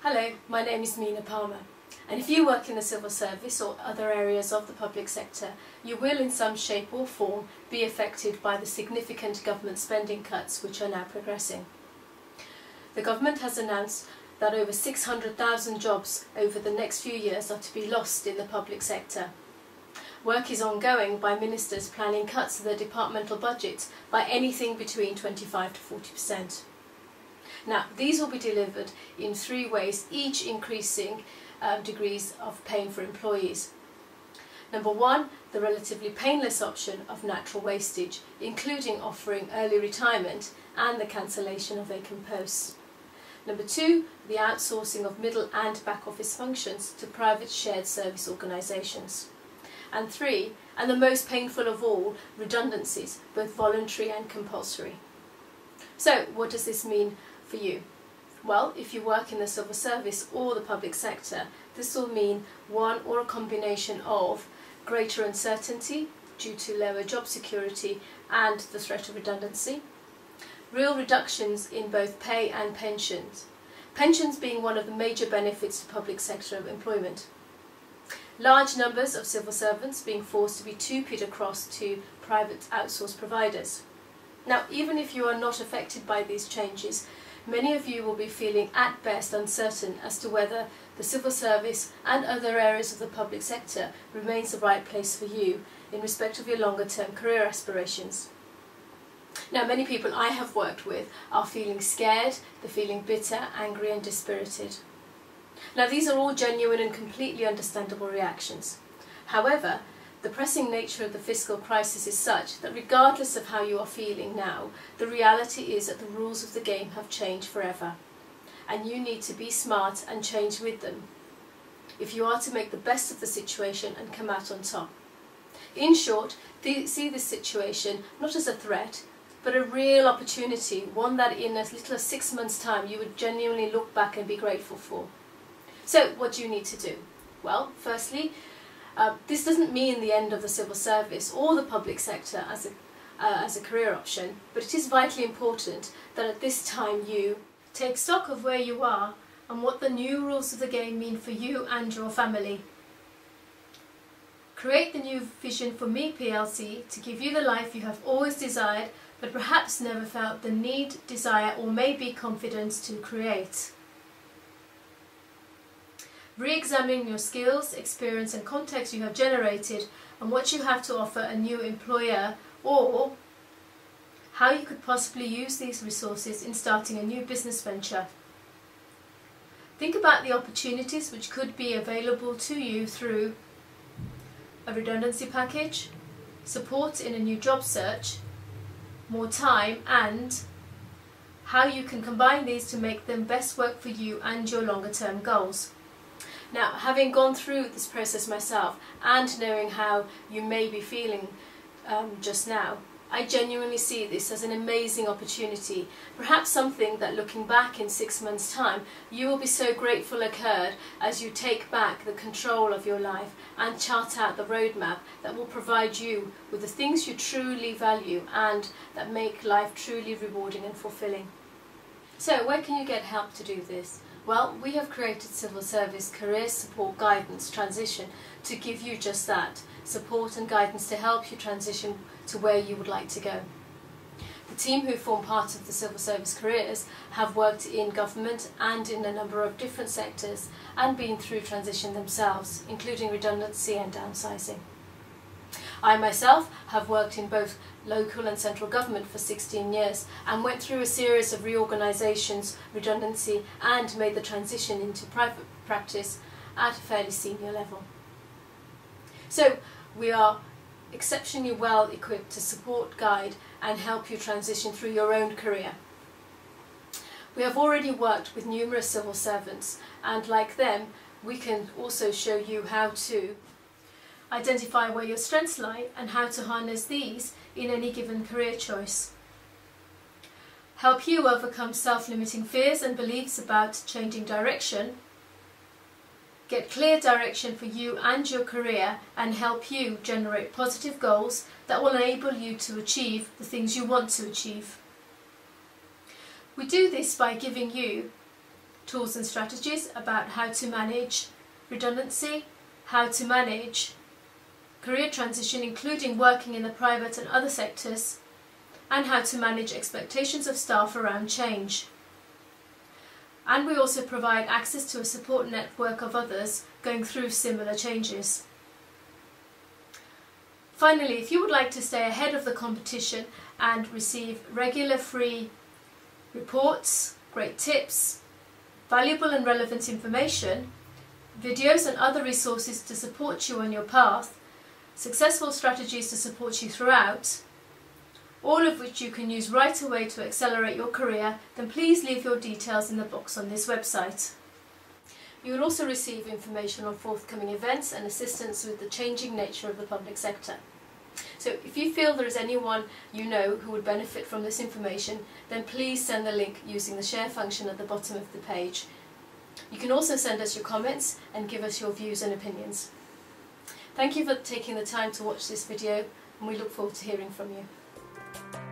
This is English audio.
Hello, my name is Mina Palmer, and if you work in the civil service or other areas of the public sector, you will in some shape or form be affected by the significant government spending cuts which are now progressing. The government has announced that over 600,000 jobs over the next few years are to be lost in the public sector. Work is ongoing by ministers planning cuts to their departmental budgets by anything between 25 to 40%. Now, these will be delivered in three ways, each increasing degrees of pain for employees. Number one, the relatively painless option of natural wastage, including offering early retirement and the cancellation of vacant posts. Number two, the outsourcing of middle and back office functions to private shared service organisations. And three, and the most painful of all, redundancies, both voluntary and compulsory. So, what does this mean for you? Well, if you work in the civil service or the public sector, this will mean one or a combination of greater uncertainty due to lower job security and the threat of redundancy, real reductions in both pay and pensions, pensions being one of the major benefits to public sector employment, large numbers of civil servants being forced to be two-peed across to private outsourced providers. Now, even if you are not affected by these changes, many of you will be feeling at best uncertain as to whether the civil service and other areas of the public sector remains the right place for you in respect of your longer term career aspirations. Now, many people I have worked with are feeling scared, they're feeling bitter, angry and dispirited. Now, these are all genuine and completely understandable reactions. However, the pressing nature of the fiscal crisis is such that regardless of how you are feeling now, the reality is that the rules of the game have changed forever, and you need to be smart and change with them if you are to make the best of the situation and come out on top. In short, see this situation not as a threat, but a real opportunity, one that in as little as 6 months' time you would genuinely look back and be grateful for. So, what do you need to do? Well, firstly, this doesn't mean the end of the civil service or the public sector as a career option, but it is vitally important that at this time you take stock of where you are and what the new rules of the game mean for you and your family. Create the new vision for Me PLC to give you the life you have always desired, but perhaps never felt the need, desire or maybe confidence to create. Re-examine your skills, experience and context you have generated and what you have to offer a new employer, or how you could possibly use these resources in starting a new business venture. Think about the opportunities which could be available to you through a redundancy package, support in a new job search, more time, and how you can combine these to make them best work for you and your longer term goals. Now, having gone through this process myself and knowing how you may be feeling just now, I genuinely see this as an amazing opportunity, perhaps something that looking back in 6 months' time you will be so grateful occurred as you take back the control of your life and chart out the roadmap that will provide you with the things you truly value and that make life truly rewarding and fulfilling. So, where can you get help to do this? Well, we have created Civil Service Career Support Guidance Transition to give you just that, support and guidance to help you transition to where you would like to go. The team who form part of the Civil Service Careers have worked in government and in a number of different sectors and been through transition themselves, including redundancy and downsizing. I myself have worked in both local and central government for 16 years and went through a series of reorganisations, redundancy and made the transition into private practice at a fairly senior level. So we are exceptionally well equipped to support, guide and help you transition through your own career. We have already worked with numerous civil servants and like them we can also show you how to identify where your strengths lie and how to harness these in any given career choice. Help you overcome self-limiting fears and beliefs about changing direction. Get clear direction for you and your career and help you generate positive goals that will enable you to achieve the things you want to achieve. We do this by giving you tools and strategies about how to manage redundancy, how to manage career transition including working in the private and other sectors, and how to manage expectations of staff around change. And we also provide access to a support network of others going through similar changes. Finally, if you would like to stay ahead of the competition and receive regular free reports, great tips, valuable and relevant information, videos and other resources to support you on your path, successful strategies to support you throughout, all of which you can use right away to accelerate your career, then please leave your details in the box on this website. You will also receive information on forthcoming events and assistance with the changing nature of the public sector. So if you feel there is anyone you know who would benefit from this information, then please send the link using the share function at the bottom of the page. You can also send us your comments and give us your views and opinions. Thank you for taking the time to watch this video, and we look forward to hearing from you.